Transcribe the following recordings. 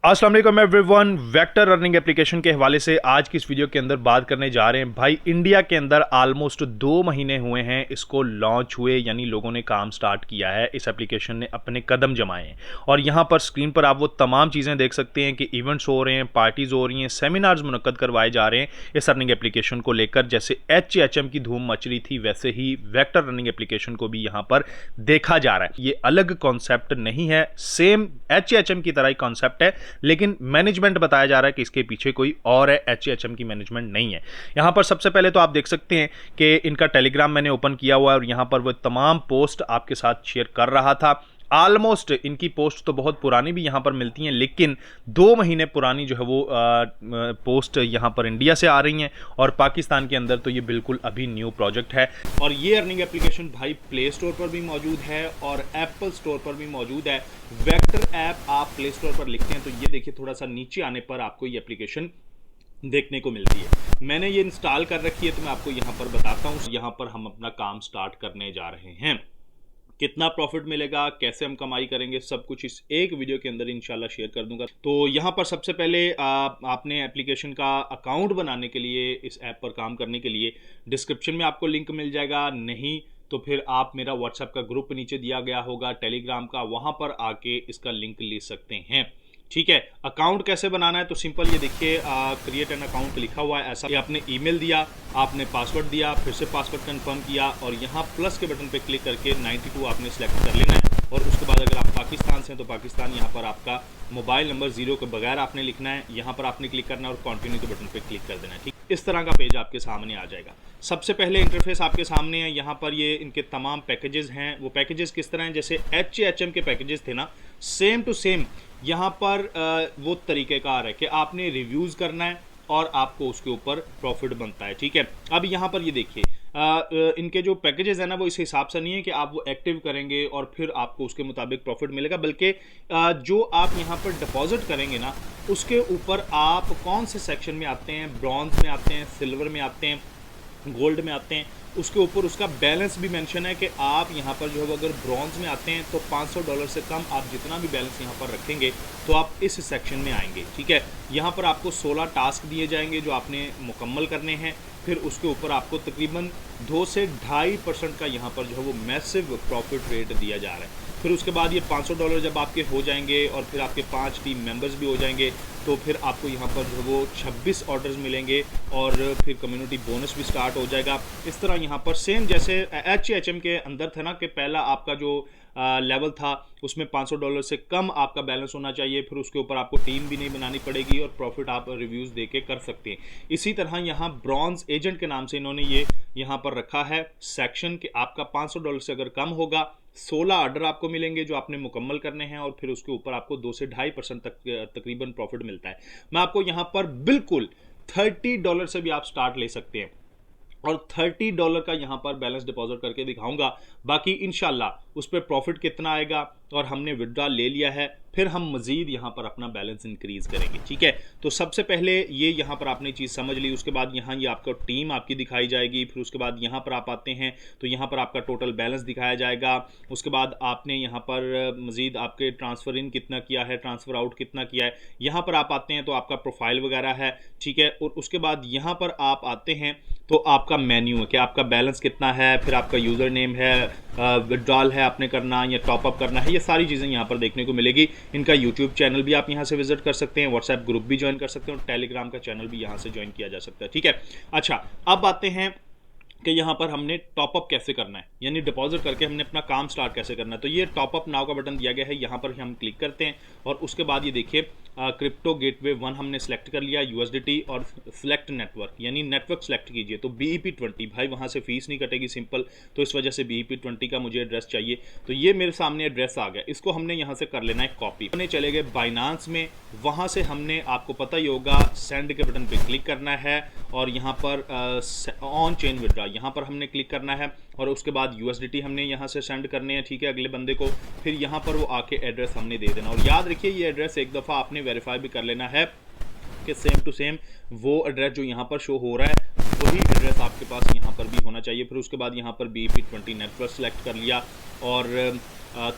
अस्सलाम वालेकुम everyone. Vector earning application के हवाले से आज की इस वीडियो के अंदर बात करने जा रहे हैं। भाई इंडिया के अंदर ऑलमोस्ट 2 महीने हुए हैं इसको लॉन्च हुए, यानी लोगों ने काम स्टार्ट किया है, इस एप्लीकेशन ने अपने कदम जमाए हैं। और यहाँ पर स्क्रीन पर आप वो तमाम चीज़ें देख सकते हैं कि इवेंट्स हो रहे हैं, पार्टीज़ हो रही हैं, सेमिनार्स मुनक्कद करवाए जा रहे हैं इस अर्निंग एप्लीकेशन को लेकर। जैसे HHM की धूम मच रही थी वैसे ही वेक्टर अर्निंग एप्लीकेशन को भी यहाँ पर देखा जा रहा है। ये अलग कॉन्सेप्ट नहीं है, सेम HHM की तरह ही कॉन्सेप्ट है, लेकिन मैनेजमेंट बताया जा रहा है कि इसके पीछे कोई और है, HHM की मैनेजमेंट नहीं है। यहां पर सबसे पहले तो आप देख सकते हैं कि इनका टेलीग्राम मैंने ओपन किया हुआ है और यहां पर वो तमाम पोस्ट आपके साथ शेयर कर रहा था। ऑलमोस्ट इनकी पोस्ट तो बहुत पुरानी भी यहां पर मिलती हैं, लेकिन 2 महीने पुरानी जो है वो पोस्ट यहां पर इंडिया से आ रही हैं और पाकिस्तान के अंदर तो ये बिल्कुल अभी न्यू प्रोजेक्ट है। और ये अर्निंग एप्लीकेशन भाई प्ले स्टोर पर भी मौजूद है और एप्पल स्टोर पर भी मौजूद है। वेक्टर ऐप आप प्ले स्टोर पर लिखते हैं तो ये देखिए थोड़ा सा नीचे आने पर आपको ये एप्लीकेशन देखने को मिलती है। मैंने ये इंस्टॉल कर रखी है तो मैं आपको यहाँ पर बताता हूँ। यहाँ पर हम अपना काम स्टार्ट करने जा रहे हैं। कितना प्रॉफिट मिलेगा, कैसे हम कमाई करेंगे, सब कुछ इस एक वीडियो के अंदर इंशाल्लाह शेयर कर दूंगा। तो यहाँ पर सबसे पहले आपने एप्लीकेशन का अकाउंट बनाने के लिए, इस ऐप पर काम करने के लिए डिस्क्रिप्शन में आपको लिंक मिल जाएगा। नहीं तो फिर आप मेरा व्हाट्सएप का ग्रुप नीचे दिया गया होगा टेलीग्राम का, वहां पर आके इसका लिंक ले सकते हैं। ठीक है, अकाउंट कैसे बनाना है तो सिंपल ये देखिए क्रिएट एन अकाउंट लिखा हुआ है। ऐसा आपने ईमेल दिया, आपने पासवर्ड दिया, फिर से पासवर्ड कंफर्म किया और यहाँ प्लस के बटन पे क्लिक करके 92 आपने सेलेक्ट कर लेना है। और उसके बाद अगर आप पाकिस्तान से हैं तो पाकिस्तान, यहाँ पर आपका मोबाइल नंबर 0 के बगैर आपने लिखना है। यहाँ पर आपने क्लिक करना है और कंटिन्यू के बटन पे क्लिक कर देना है। ठीक, इस तरह का पेज आपके सामने आ जाएगा। सबसे पहले इंटरफेस आपके सामने है। यहाँ पर ये इनके तमाम पैकेजेस हैं। वो पैकेजेस किस तरह हैं, जैसे HHM के पैकेजेस थे ना, सेम टू सेम यहाँ पर वो तरीक़ेकार है कि आपने रिव्यूज़ करना है और आपको उसके ऊपर प्रॉफिट बनता है। ठीक है, अब यहाँ पर ये देखिए इनके जो पैकेजेस है ना वो इस हिसाब से नहीं है कि आप वो एक्टिव करेंगे और फिर आपको उसके मुताबिक प्रॉफिट मिलेगा, बल्कि जो आप यहाँ पर डिपॉजिट करेंगे ना उसके ऊपर आप कौन से सेक्शन में आते हैं, ब्रॉन्ज में आते हैं, सिल्वर में आते हैं, गोल्ड में आते हैं, उसके ऊपर उसका बैलेंस भी मेंशन है कि आप यहाँ पर जो है अगर ब्रॉन्ज में आते हैं तो $500 से कम आप जितना भी बैलेंस यहाँ पर रखेंगे तो आप इस सेक्शन में आएंगे। ठीक है, यहाँ पर आपको 16 टास्क दिए जाएंगे जो आपने मुकम्मल करने हैं। फिर उसके ऊपर आपको तकरीबन 2 से 2.5% का यहाँ पर जो है वो मैसिव प्रॉफिट रेट दिया जा रहा है। फिर उसके बाद ये $500 जब आपके हो जाएंगे और फिर आपके 5 टीम मेंबर्स भी हो जाएंगे तो फिर आपको यहाँ पर जो वो 26 ऑर्डर्स मिलेंगे और फिर कम्युनिटी बोनस भी स्टार्ट हो जाएगा। इस तरह यहाँ पर सेम जैसे HHM के अंदर था ना कि पहला आपका जो लेवल था उसमें $500 से कम आपका बैलेंस होना चाहिए, फिर उसके ऊपर आपको टीम भी नहीं बनानी पड़ेगी और प्रॉफिट आप रिव्यूज़ दे के कर सकते हैं। इसी तरह यहाँ ब्रॉन्ज एजेंट के नाम से इन्होंने ये यहाँ पर रखा है सेक्शन कि आपका $500 से अगर कम होगा 16 ऑर्डर आपको मिलेंगे जो आपने मुकम्मल करने हैं और फिर उसके ऊपर आपको 2 से 2.5% तक तकरीबन प्रॉफिट मिलता है। मैं आपको यहाँ पर बिल्कुल $30 से भी आप स्टार्ट ले सकते हैं और $30 का यहाँ पर बैलेंस डिपॉजिट करके दिखाऊंगा। बाकी इंशाल्लाह उस पर प्रॉफिट कितना आएगा और हमने विड्रॉल ले लिया है, फिर हम मज़ीद यहाँ पर अपना बैलेंस इंक्रीज़ करेंगे। ठीक है, तो सबसे पहले ये यहाँ पर आपने चीज़ समझ ली। उसके बाद यहाँ ये आपका टीम आपकी दिखाई जाएगी। फिर उसके बाद यहाँ पर आप आते हैं तो यहाँ पर आपका टोटल बैलेंस दिखाया जाएगा। उसके बाद आपने यहाँ पर मज़ीद आपके ट्रांसफ़र इन कितना किया है, ट्रांसफ़र आउट कितना किया है, यहाँ पर आप आते हैं तो आपका प्रोफाइल वगैरह है। ठीक है, और उसके बाद यहाँ पर आप आते हैं तो आपका मेन्यू है कि आपका बैलेंस कितना है, फिर आपका यूज़र नेम है, विड्रॉल है आपने करना या टॉपअप करना है, ये सारी चीज़ें यहाँ पर देखने को मिलेगी। इनका यूट्यूब चैनल भी आप यहाँ से विजिट कर सकते हैं, व्हाट्सएप ग्रुप भी ज्वाइन कर सकते हैं और टेलीग्राम का चैनल भी यहाँ से ज्वाइन किया जा सकता है। ठीक है, अच्छा अब आते हैं कि यहाँ पर हमने टॉपअप कैसे करना है, यानी डिपॉजिट करके हमने अपना काम स्टार्ट कैसे करना है। तो ये टॉपअप नाउ का बटन दिया गया है, यहाँ पर हम क्लिक करते हैं और उसके बाद ये देखिए क्रिप्टो गेटवे 1 हमने सेलेक्ट कर लिया, USDT और सिलेक्ट नेटवर्क, यानी नेटवर्क सेलेक्ट कीजिए। तो BEP20 भाई वहाँ से फीस नहीं कटेगी सिंपल, तो इस वजह से BEP20 का मुझे एड्रेस चाहिए। तो ये मेरे सामने एड्रेस आ गया, इसको हमने यहाँ से कर लेना है कॉपी। हमने चले गए बाइनांस में, वहाँ से हमने आपको पता ही होगा सेंड के बटन पर क्लिक करना है और यहाँ पर ऑन चेन विड्रॉ यहाँ पर हमने क्लिक करना है और उसके बाद USDT हमने यहाँ से सेंड करने हैं। ठीक है, अगले बंदे को, फिर यहाँ पर वो आके एड्रेस हमने दे देना। और याद रखिए ये एड्रेस एक दफ़ा आपने वेरीफाई भी कर लेना है कि सेम टू सेम वो एड्रेस जो यहाँ पर शो हो रहा है वही एड्रेस आपके पास यहाँ पर भी होना चाहिए। फिर उसके बाद यहाँ पर BEP20 नेटवर्क सेलेक्ट कर लिया और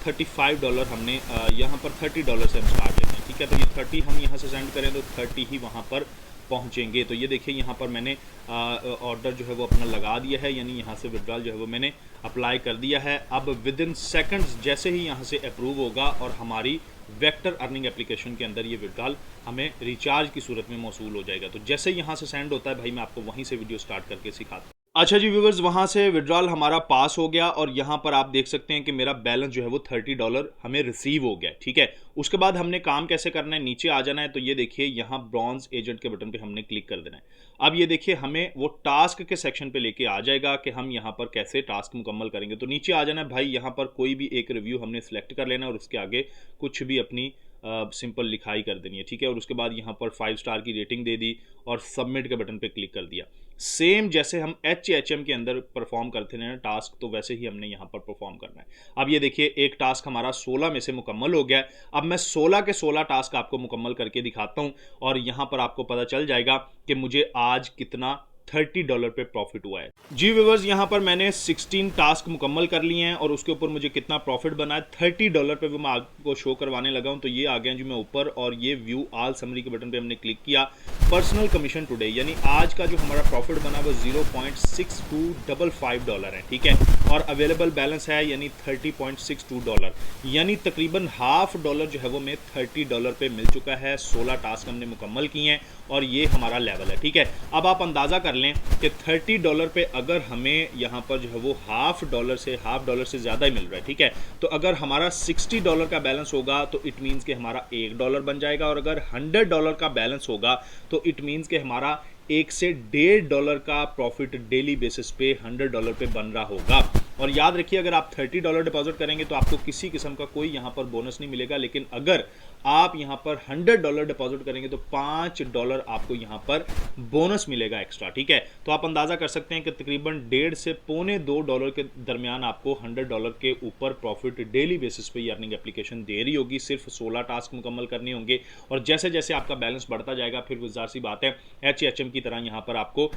$35 हमने यहाँ पर $30 से हम स्टार्ट लेते हैं। ठीक है। तो ये 30 हम यहाँ से सेंड करें तो 30 ही वहाँ पर पहुँचेंगे। तो ये देखिए यहाँ पर मैंने ऑर्डर जो है वो अपना लगा दिया है, यानी यहाँ से विड्रॉल जो है वो मैंने अप्लाई कर दिया है। अब विद इन सेकेंड्स जैसे ही यहाँ से अप्रूव होगा और हमारी वेक्टर अर्निंग एप्लीकेशन के अंदर ये विड्रॉल हमें रिचार्ज की सूरत में मौसूल हो जाएगा। तो जैसे यहाँ से सेंड होता है भाई, मैं आपको वहीं से वीडियो स्टार्ट करके सिखाता हूँ। अच्छा जी व्यूवर्स, वहाँ से विड्रॉल हमारा पास हो गया और यहाँ पर आप देख सकते हैं कि मेरा बैलेंस जो है वो $30 हमें रिसीव हो गया, ठीक है। उसके बाद हमने काम कैसे करना है, नीचे आ जाना है। तो ये देखिए यहाँ ब्रॉन्ज एजेंट के बटन पे हमने क्लिक कर देना है। अब ये देखिए हमें वो टास्क के सेक्शन पे लेके आ जाएगा कि हम यहाँ पर कैसे टास्क मुकम्मल करेंगे। तो नीचे आ जाना है भाई, यहाँ पर कोई भी एक रिव्यू हमने सेलेक्ट कर लेना है और उसके आगे कुछ भी अपनी सिंपल लिखाई कर देनी है, ठीक है। और उसके बाद यहाँ पर 5 स्टार की रेटिंग दे दी और सबमिट के बटन पे क्लिक कर दिया। सेम जैसे हम HHM के अंदर परफॉर्म करते हैं टास्क, तो वैसे ही हमने यहाँ पर परफॉर्म करना है। अब ये देखिए एक टास्क हमारा 16 में से मुकम्मल हो गया है। अब मैं 16 के 16 टास्क आपको मुकम्मल करके दिखाता हूँ और यहाँ पर आपको पता चल जाएगा कि मुझे आज कितना $30 पे प्रॉफिट हुआ है। जी व्यूअर्स, यहाँ पर मैंने 16 टास्क मुकम्मल कर लिए हैं और उसके ऊपर मुझे कितना प्रॉफिट बना है $30 पे, वो मैं आपको शो करवाने लगा हूँ। तो ये आ गया जी मैं ऊपर और ये व्यू ऑल समरी के बटन पे हमने क्लिक किया। पर्सनल कमीशन टुडे यानी आज का जो हमारा प्रॉफिट बना वो $0.6255 है, ठीक है। और अवेलेबल बैलेंस है यानी $30.62, यानी तकरीबन $1/2 जो है वो हमें $30 पे मिल चुका है। 16 टास्क हमने मुकम्मल किए हैं और ये हमारा लेवल है, ठीक है। अब आप अंदाज़ा कर लें कि $30 पे अगर हमें यहाँ पर जो है वो $1/2 से ज़्यादा ही मिल रहा है, ठीक है। तो अगर हमारा $60 का बैलेंस होगा तो इट मीन्स कि हमारा $1 बन जाएगा, और अगर $100 का बैलेंस होगा तो इट मीन्स कि हमारा $1 से $1.5 का प्रॉफिट डेली बेसिस पे $100 पे बन रहा होगा। और याद रखिए अगर आप $30 डिपॉजिट करेंगे तो आपको किसी किस्म का कोई यहाँ पर बोनस नहीं मिलेगा, लेकिन अगर आप यहाँ पर $100 डिपॉजिट करेंगे तो $5 आपको यहाँ पर बोनस मिलेगा एक्स्ट्रा, ठीक है। तो आप अंदाज़ा कर सकते हैं कि तकरीबन $1.5 से $2.25 के दरमियान आपको $100 के ऊपर प्रॉफिट डेली बेसिस पे ये अर्निंग एप्लीकेशन दे रही होगी। सिर्फ 16 टास्क मुकम्मल करने होंगे और जैसे जैसे आपका बैलेंस बढ़ता जाएगा फिर गुजार सी बात है HHM की तरह यहाँ पर आपको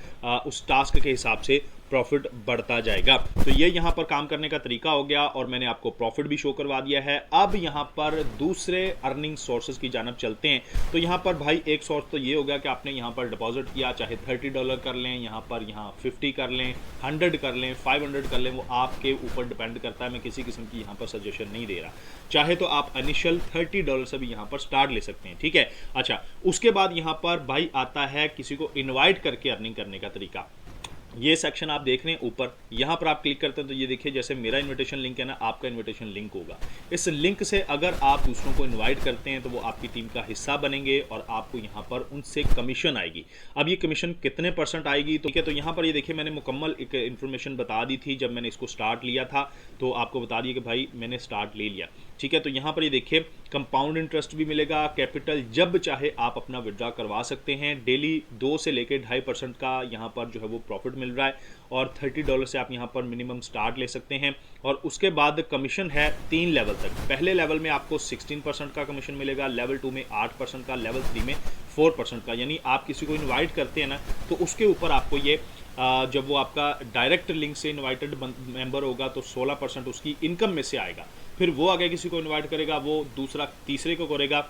उस टास्क के हिसाब से प्रॉफिट बढ़ता जाएगा। तो ये यहाँ पर काम करने का तरीका हो गया और मैंने आपको प्रॉफिट भी शो करवा दिया है। अब यहाँ पर दूसरे अर्निंग सोर्सेज की जानब चलते हैं। तो यहाँ पर भाई एक सोर्स तो ये हो गया कि आपने यहाँ पर डिपॉजिट किया, चाहे $30 कर लें, यहाँ 50 कर लें, 100 कर लें, 500 कर लें, वो आपके ऊपर डिपेंड करता है। मैं किसी किस्म की यहाँ पर सजेशन नहीं दे रहा। चाहे तो आप इनिशियल $30 से भी यहाँ पर स्टार्ट ले सकते हैं, ठीक है। अच्छा, उसके बाद यहाँ पर भाई आता है किसी को इन्वाइट करके अर्निंग करने का तरीका। ये सेक्शन आप देख रहे हैं ऊपर, यहाँ पर आप क्लिक करते हैं तो ये देखिए जैसे मेरा इनविटेशन लिंक है ना, आपका इनविटेशन लिंक होगा। इस लिंक से अगर आप दूसरों को इनवाइट करते हैं तो वो आपकी टीम का हिस्सा बनेंगे और आपको यहाँ पर उनसे कमीशन आएगी। अब ये कमीशन कितने % आएगी, तो ठीक है। तो यहाँ पर ये देखिए मैंने मुकम्मल एक इन्फॉर्मेशन बता दी थी जब मैंने इसको स्टार्ट लिया था, तो आपको बता दिया कि भाई मैंने स्टार्ट ले लिया, ठीक है। तो यहाँ पर ये देखिए कंपाउंड इंटरेस्ट भी मिलेगा, कैपिटल जब चाहे आप अपना विड्रॉ करवा सकते हैं। डेली 2 से लेकर 2.5% का यहाँ पर जो है वो प्रॉफिट मिल रहा है और $30 से आप यहाँ पर मिनिमम स्टार्ट ले सकते हैं। और उसके बाद कमीशन है 3 लेवल तक। पहले लेवल में आपको 16% का कमीशन मिलेगा, लेवल 2 में 8% का, लेवल 3 में 4% का। यानी आप किसी को इन्वाइट करते हैं ना तो उसके ऊपर आपको ये जब वो आपका डायरेक्ट लिंक से इन्वाइटेड मेंबर होगा तो 16% उसकी इनकम में से आएगा। फिर वो आगे किसी को इन्वाइट करेगा, वो दूसरा तीसरे को करेगा,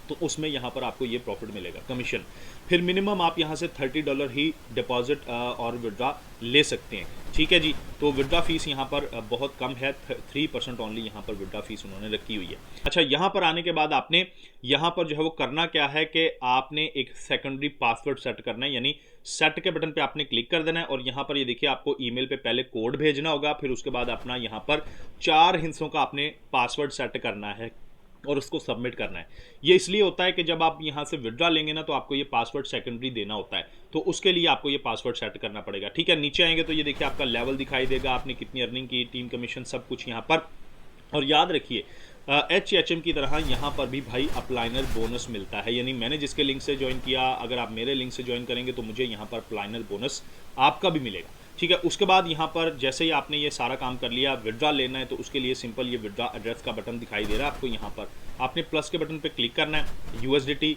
तो उसमें यहाँ पर आपको ये प्रॉफिट मिलेगा कमीशन। फिर मिनिमम आप यहाँ से $30 ही डिपॉजिट और विड्रॉ ले सकते हैं, ठीक है जी। तो विड्रॉ फीस यहाँ पर बहुत कम है, 3% ओनली यहाँ पर विड्रॉ फीस उन्होंने रखी हुई है। अच्छा, यहाँ पर आने के बाद आपने यहाँ पर जो है वो करना क्या है कि आपने एक सेकेंडरी पासवर्ड सेट करना है, यानी सेट के बटन पे आपने क्लिक कर देना है और यहाँ पर ये देखिए आपको ईमेल पे पहले कोड भेजना होगा, फिर उसके बाद अपना यहाँ पर 4 हिस्सों का आपने पासवर्ड सेट करना है और उसको सबमिट करना है। ये इसलिए होता है कि जब आप यहाँ से विड्रॉ लेंगे ना तो आपको ये पासवर्ड सेकेंडरी देना होता है, तो उसके लिए आपको ये पासवर्ड सेट करना पड़ेगा, ठीक है। नीचे आएंगे तो ये देखिए आपका लेवल दिखाई देगा, आपने कितनी अर्निंग की, टीम कमीशन, सब कुछ यहाँ पर। और याद रखिए HHM की तरह यहाँ पर भी भाई अपलाइनर बोनस मिलता है, यानी मैंने जिसके लिंक से ज्वाइन किया, अगर आप मेरे लिंक से ज्वाइन करेंगे तो मुझे यहाँ पर अपलाइनर बोनस आपका भी मिलेगा, ठीक है। उसके बाद यहाँ पर जैसे ही आपने ये सारा काम कर लिया, विड्रॉ लेना है तो उसके लिए सिंपल ये विड्रॉ एड्रेस का बटन दिखाई दे रहा है आपको। यहाँ पर आपने प्लस के बटन पे क्लिक करना है, USDT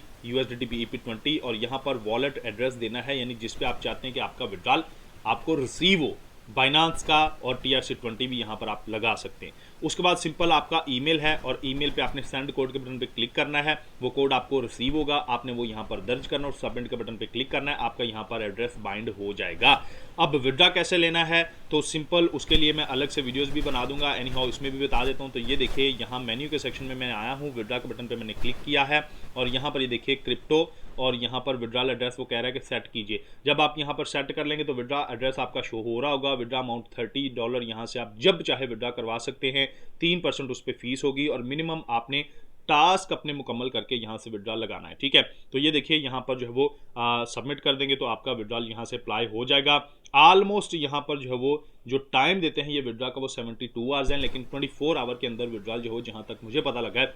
BEP20 और यहाँ पर वॉलेट एड्रेस देना है, यानी जिस पे आप चाहते हैं कि आपका विड्रॉल आपको रिसीव हो, बाइनांस का और TRC20 भी यहाँ पर आप लगा सकते हैं। उसके बाद सिंपल आपका ईमेल है और ईमेल पे आपने सेंड कोड के बटन पे क्लिक करना है, वो कोड आपको रिसीव होगा, आपने वो यहाँ पर दर्ज करना और सबमिट के बटन पे क्लिक करना है, आपका यहाँ पर एड्रेस बाइंड हो जाएगा। अब विड्रा कैसे लेना है तो सिंपल उसके लिए मैं अलग से वीडियोस भी बना दूंगा, एनी हाउ इसमें भी बता देता हूँ। तो ये देखिए यहाँ मेन्यू के सेक्शन में मैं आया हूँ, विड्रा के बटन पे मैंने क्लिक किया है और यहाँ पर ये देखिए क्रिप्टो और यहाँ पर विड्रॉल एड्रेस वो कह रहा है कि सेट कीजिए। जब आप यहाँ पर सेट कर लेंगे तो विड्रा एड्रेस आपका शो हो रहा होगा। विड्रा अमाउंट $30 यहाँ से आप जब चाहे विड्रा करवा सकते हैं। 3% उस पर फीस होगी और मिनिमम आपने टास्क अपने मुकम्मल करके यहाँ से विड्रॉल लगाना है, ठीक है। तो ये देखिए यहाँ पर जो है वो सबमिट कर देंगे तो आपका विड्रॉल यहाँ से अप्लाई हो जाएगा। ऑलमोस्ट यहाँ पर जो है वो जो टाइम देते हैं ये विड्रॉल का वो 72 आवर्स हैं, लेकिन 24 आवर के अंदर विड्रॉल जो हो जहाँ तक मुझे पता लगा है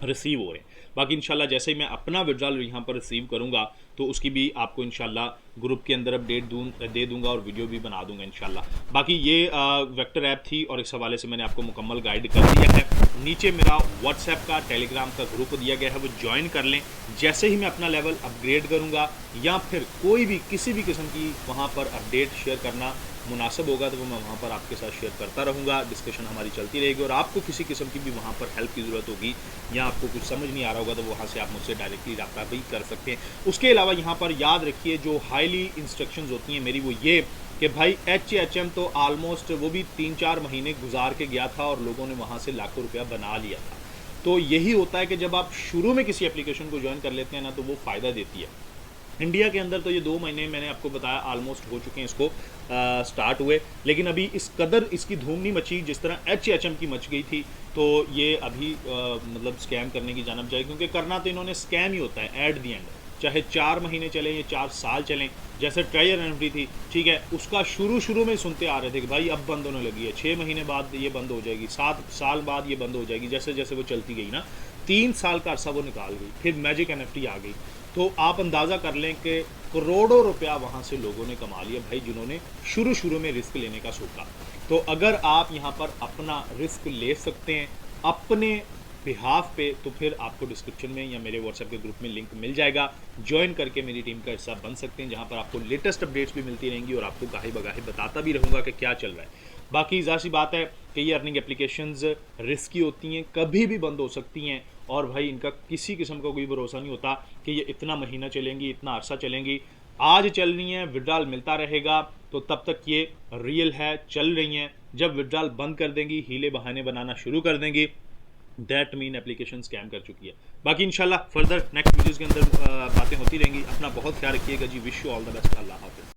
रिसीव हो रहे हैं। बाकी इंशाल्लाह जैसे ही मैं अपना विड्रॉल यहाँ पर रिसीव करूँगा तो उसकी भी आपको इंशाल्लाह ग्रुप के अंदर अपडेट दे दूंगा और वीडियो भी बना दूंगा इंशाल्लाह। बाकी ये वेक्टर ऐप थी और इस हवाले से मैंने आपको मुकम्मल गाइड कर दिया है। नीचे मेरा व्हाट्सएप का टेलीग्राम का ग्रुप दिया गया है, वो ज्वाइन कर लें। जैसे ही मैं अपना लेवल अपग्रेड करूँगा या फिर कोई भी किसी भी किस्म की वहाँ पर अपडेट शेयर करना मुनासिब होगा तो वो मैं वहाँ पर आपके साथ शेयर करता रहूँगा। डिस्कशन हमारी चलती रहेगी और आपको किसी किस्म की भी वहाँ पर हेल्प की ज़रूरत होगी या आपको कुछ समझ नहीं आ रहा होगा तो वहाँ से आप मुझसे डायरेक्टली रब्ता भी कर सकते हैं। उसके अलावा यहाँ पर याद रखिए जो हाईली इंस्ट्रक्शंस होती हैं मेरी वो ये कि भाई HHM तो आलमोस्ट वो भी 3-4 महीने गुजार के गया था और लोगों ने वहाँ से लाखों रुपया बना लिया था। तो यही होता है कि जब आप शुरू में किसी एप्लीकेशन को ज्वाइन कर लेते हैं ना तो वो फ़ायदा देती है। इंडिया के अंदर तो ये 2 महीने मैंने आपको बताया ऑलमोस्ट हो चुके हैं इसको स्टार्ट हुए, लेकिन अभी इस कदर इसकी धूम नहीं मची जिस तरह HHM की मच गई थी। तो ये अभी मतलब स्कैम करने की जानब जाए, क्योंकि करना तो इन्होंने स्कैम ही होता है एट दी एंड, चाहे 4 महीने चलें या 4 साल चलें। जैसे ट्रायल एनएफटी थी, ठीक है, उसका शुरू में सुनते आ रहे थे कि भाई अब बंद होने लगी है, 6 महीने बाद ये बंद हो जाएगी, 7 साल बाद ये बंद हो जाएगी। जैसे जैसे वो चलती गई ना 3 साल का अरसा वो निकाल गई, फिर मैजिक एनएफटी आ गई। तो आप अंदाज़ा कर लें कि करोड़ों रुपया वहाँ से लोगों ने कमा लिया भाई, जिन्होंने शुरू में रिस्क लेने का सोचा। तो अगर आप यहाँ पर अपना रिस्क ले सकते हैं अपने बिहाफ पे तो फिर आपको डिस्क्रिप्शन में या मेरे व्हाट्सएप के ग्रुप में लिंक मिल जाएगा। ज्वाइन करके मेरी टीम का हिस्सा बन सकते हैं, जहाँ पर आपको लेटेस्ट अपडेट्स भी मिलती रहेंगी और आपको गाहे बगाहे बताता भी रहूँगा कि क्या चल रहा है। बाकी ज़ाहिर सी बात है कि ये अर्निंग एप्लीकेशंस रिस्की होती हैं, कभी भी बंद हो सकती हैं और भाई इनका किसी किस्म का कोई भरोसा नहीं होता कि ये इतना महीना चलेंगी, इतना अरसा चलेंगी। आज चल रही हैं, विड्रॉल मिलता रहेगा तो तब तक ये रियल है, चल रही हैं। जब विड्रॉल बंद कर देंगी, हीले बहाने बनाना शुरू कर देंगी, दैट मीन एप्लीकेशन स्कैम कर चुकी है। बाकी इंशाल्लाह फर्दर नेक्स्ट वीडियोज़ के अंदर बातें होती रहेंगी। अपना बहुत ख्याल रखिएगा जी। Wish you all the best. अल्लाह हाफ़िज़।